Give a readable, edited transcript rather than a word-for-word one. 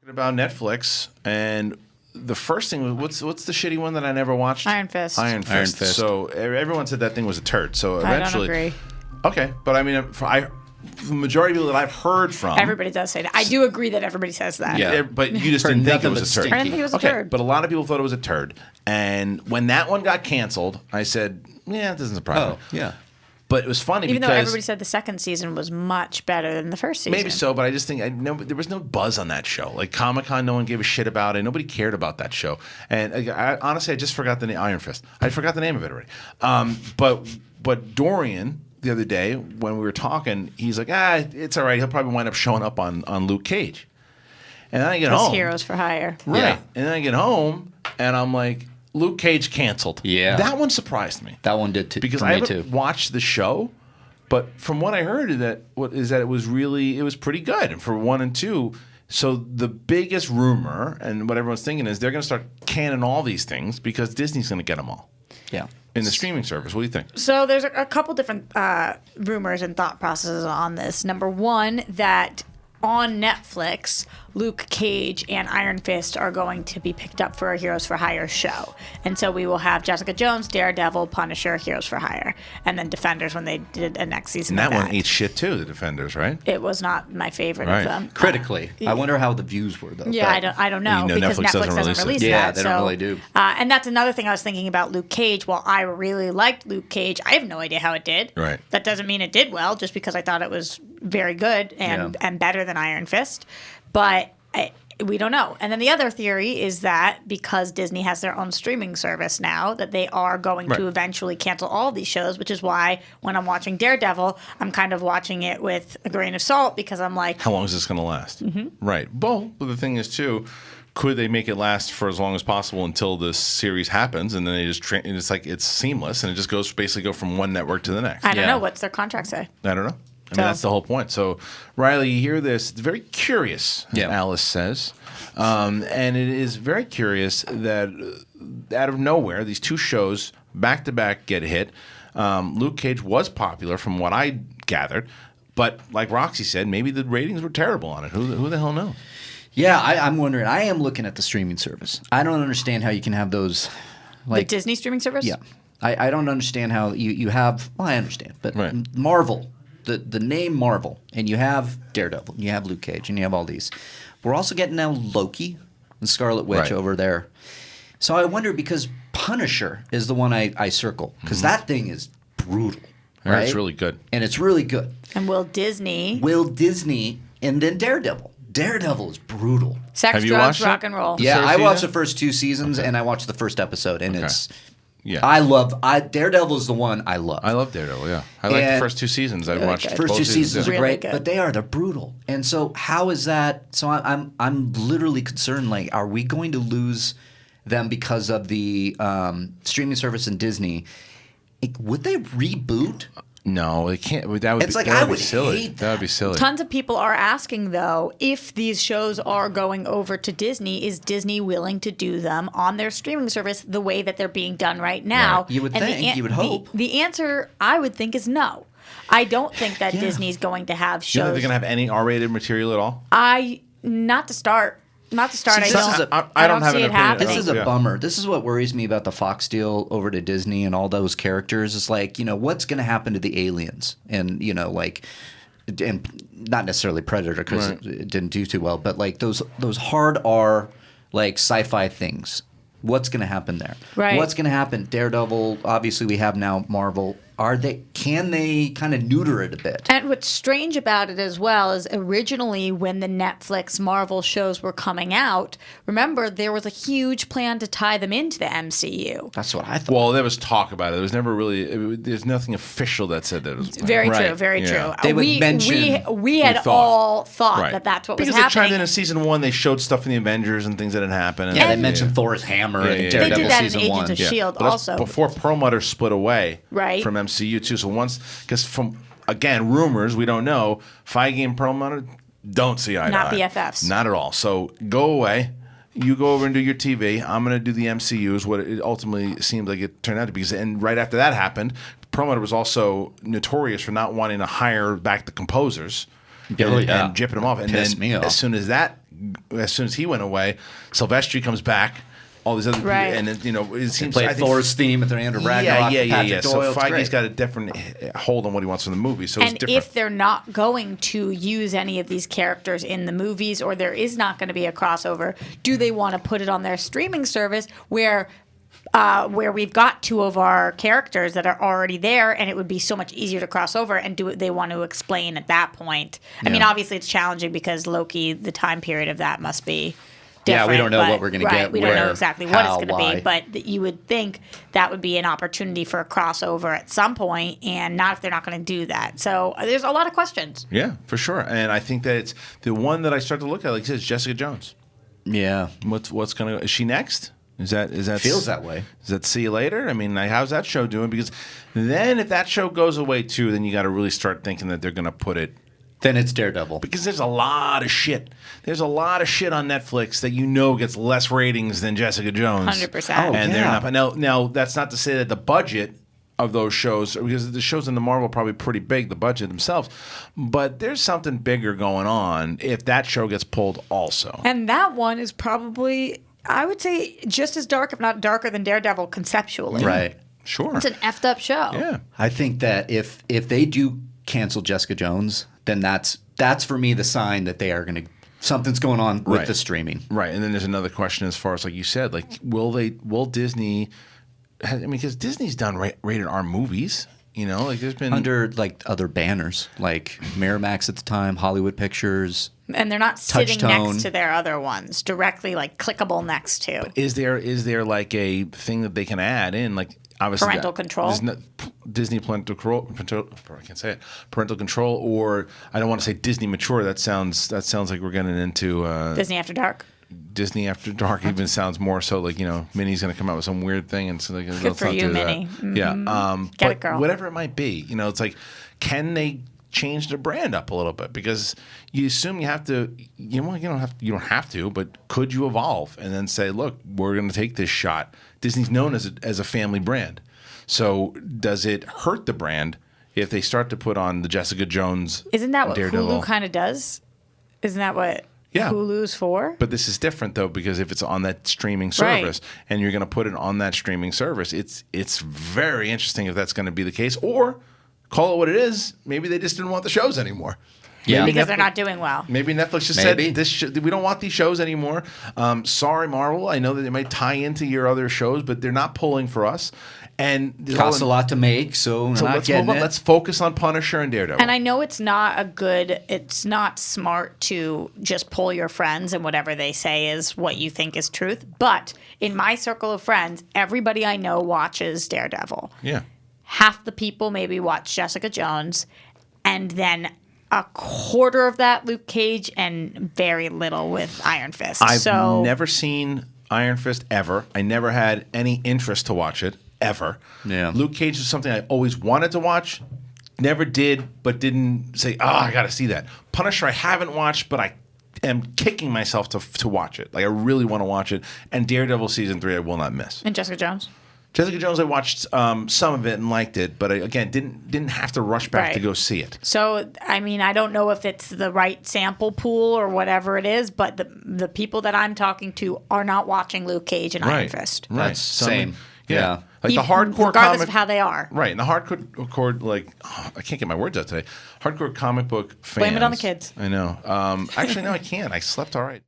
About Netflix, and the first thing was what's the shitty one that I never watched? Iron Fist. Iron Fist. So everyone said that thing was a turd. So eventually, I don't agree. Okay, but I mean, the majority of people that I've heard from, everybody does say that. I do agree that everybody says that. Yeah, but you just didn't think it was a turd. I didn't think it was a turd. But a lot of people thought it was a turd. And when that one got canceled, I said, yeah, it doesn't surprise me. Yeah. But it was funny Even because though everybody said the second season was much better than the first season. maybe so, but I just think there was no buzz on that show. Like Comic-Con, no one gave a shit about it. Nobody cared about that show. And honestly, I just forgot the name. Iron Fist. I forgot the name of it already. But Dorian, the other day when we were talking, he's like, it's all right. He'll probably wind up showing up on Luke Cage. And then I get home. Heroes for Hire. Right. Yeah. And then I get home and I'm like, Luke Cage canceled. Yeah. That one surprised me. That one did too. Because I haven't watched the show, but from what I heard that it was pretty good. And for 1 and 2, so the biggest rumor and what everyone's thinking is they're going to start canning all these things because Disney's going to get them all. Yeah. In the streaming service. What do you think? So there's a couple different rumors and thought processes on this. Number one, that on Netflix, Luke Cage and Iron Fist are going to be picked up for a Heroes for Hire show. And so we will have Jessica Jones, Daredevil, Punisher, Heroes for Hire, and then Defenders when they did a next season And of that one ate shit too, the Defenders, right? It was not my favorite of them. Critically. I wonder how the views were, though. Yeah, I don't know, because Netflix doesn't release that. Yeah, they don't really do. And that's another thing I was thinking about Luke Cage. While I really liked Luke Cage, I have no idea how it did. Right. That doesn't mean it did well, just because I thought it was very good and better than Iron Fist. But we don't know. And then the other theory is that because Disney has their own streaming service now, that they are going to eventually cancel all of these shows, which is why when I'm watching Daredevil, I'm kind of watching it with a grain of salt because I'm like, how long is this going to last? Mm-hmm. Right. Well, but the thing is, too, could they make it last for as long as possible until this series happens, and then they just and it's like it's seamless, and it just basically go from one network to the next? I don't know. What's their contract say? I don't know. I mean, that's the whole point. So, Riley, you hear this. It's very curious, Alice says. And it is very curious that out of nowhere, these two shows back-to-back get hit. Luke Cage was popular from what I gathered. But like Roxy said, maybe the ratings were terrible on it. Who the hell knows? Yeah, I'm wondering. I am looking at the streaming service. I don't understand how you can have those. Like, the Disney streaming service? Yeah. I don't understand how you have. Well, I understand. But Marvel. The name Marvel, and you have Daredevil, and you have Luke Cage, and you have all these. We're also getting now Loki and Scarlet Witch over there. So I wonder, because Punisher is the one I circle, because that thing is brutal. Right? It's really good. And it's really good. And will Disney, and then Daredevil. Daredevil is brutal. Sex, drugs, rock and roll. Yeah, I watched the first 2 seasons, and I watched the first episode, and it's... Yeah, Daredevil is the one I love. I love Daredevil. Yeah, I like the first 2 seasons. I watched the first 2 seasons are great, really but they're brutal. And so how is that? So I'm literally concerned. Like, are we going to lose them because of the streaming service in Disney? Would they reboot? No, they can't. That would be silly. That would be silly. Tons of people are asking, though, if these shows are going over to Disney, is Disney willing to do them on their streaming service the way that they're being done right now? Right. You would think. You would hope. The answer, I would think, is no. I don't think that Disney's going to have shows. You think they're going to have any R-rated material at all? Not to start. I don't have see an it happening. This is a bummer. This is what worries me about the Fox deal over to Disney and all those characters. It's like, what's going to happen to the aliens? And, and not necessarily Predator because it didn't do too well, but like those hard R, like sci-fi things. What's going to happen there? Right. What's going to happen? Daredevil, obviously we have now Marvel. Can they kind of neuter it a bit? And what's strange about it as well is originally when the Netflix Marvel shows were coming out, remember there was a huge plan to tie them into the MCU. That's what I thought. Well, there was talk about it. There was never really. There's nothing official that said that it was planned. Very true. Very true. They would mention. We had all thought that that's what was happening. Because they tried in season 1, they showed stuff in the Avengers and things that had happened. Yeah, they mentioned Thor's hammer in Daredevil They did that season in Agents 1. of S.H.I.E.L.D. But also. Before Perlmutter split away from MCU too. So once, because from, again, rumors, we don't know, Feige and Perlmutter don't see eye to eye. Not BFFs. Not at all. So go away. You go over and do your TV. I'm going to do the MCU is what it ultimately seemed like it turned out to be. And right after that happened, Perlmutter was also notorious for not wanting to hire back the composers and jipping them off. And then as soon as that as soon as he went away, Silvestri comes back. All these other and it seems they played Thor's theme at the end of Ragnarok. Yeah. So Feige's got a different hold on what he wants from the movie. So it's different. If they're not going to use any of these characters in the movies, or there is not going to be a crossover, do they want to put it on their streaming service where we've got two of our characters that are already there, and it would be so much easier to cross over and do what they want to explain at that point? I mean, obviously it's challenging because Loki, the time period of that must be different. Yeah, we don't know what we're going to get. We don't know exactly what it's going to be, but you would think that would be an opportunity for a crossover at some point, and not if they're not going to do that. So there's a lot of questions. Yeah, for sure. And I think that it's the one that I start to look at, like you said, is Jessica Jones. Yeah. What's going to – is she next? Is that feels that way? Does that see you later? I mean, how's that show doing? Because then if that show goes away too, then you got to really start thinking that they're going to put it. Then it's Daredevil. Because there's a lot of shit. There's a lot of shit on Netflix that gets less ratings than Jessica Jones. 100%. And they're not. Now that's not to say that the budget of those shows, because the shows in the Marvel are probably pretty big, the budget themselves, but there's something bigger going on if that show gets pulled also. And that one is probably, I would say, just as dark, if not darker than Daredevil conceptually. Right. Sure. It's an effed up show. Yeah. I think that if they do cancel Jessica Jones, then that's for me the sign that they are going to something's going on with the streaming. Right. And then there's another question as far as, like you said, like will Disney? I mean, because Disney's done rated R movies. Like there's been under like other banners like Miramax at the time, Hollywood Pictures. And they're not sitting next to their other ones, directly like clickable next to. But is there like a thing that they can add in, like obviously parental control? Disney parental control. I can't say it. Parental control, or I don't want to say Disney mature. That sounds like we're getting into Disney After Dark. Disney After Dark even sounds more so like Minnie's going to come out with some weird thing, and so like, good for you, Minnie. Mm-hmm. Yeah, Get but it, girl. Whatever it might be, it's like, can they change the brand up a little bit? Because you assume you have to. You don't have to, but could you evolve and then say, look, we're going to take this shot. Disney's known as a family brand, so does it hurt the brand if they start to put on the Jessica Jones? Isn't that what Daredevil? Hulu kind of does? Isn't that what? Yeah. Hulu's for. But this is different though, because if it's on that streaming service and you're going to put it on that streaming service, it's very interesting if that's going to be the case. Or call it what it is. Maybe they just didn't want the shows anymore. Yeah, because they're not doing well. Maybe Netflix just said we don't want these shows anymore. Sorry, Marvel. I know that they might tie into your other shows, but they're not pulling for us. And it costs a lot to make, so let's move on. Let's focus on Punisher and Daredevil. And I know it's not smart to just pull your friends and whatever they say is what you think is truth. But in my circle of friends, everybody I know watches Daredevil. Yeah. Half the people maybe watch Jessica Jones, and then a quarter of that Luke Cage, and very little with Iron Fist. I've never seen Iron Fist ever. I never had any interest to watch it. Ever. Yeah. Luke Cage is something I always wanted to watch, never did, but didn't say, I got to see that. Punisher I haven't watched, but I am kicking myself to watch it. Like I really want to watch it. And Daredevil season 3 I will not miss. And Jessica Jones? Jessica Jones, I watched some of it and liked it, but again, didn't have to rush back to go see it. So, I mean, I don't know if it's the right sample pool or whatever it is, but the people that I'm talking to are not watching Luke Cage and Iron Fist. Right. That's same. Yeah. Like the hardcore regardless of how they are. Right. And the hardcore, like, I can't get my words out today. Hardcore comic book fans. Blame it on the kids. I know. Actually, no, I can't. I slept all right.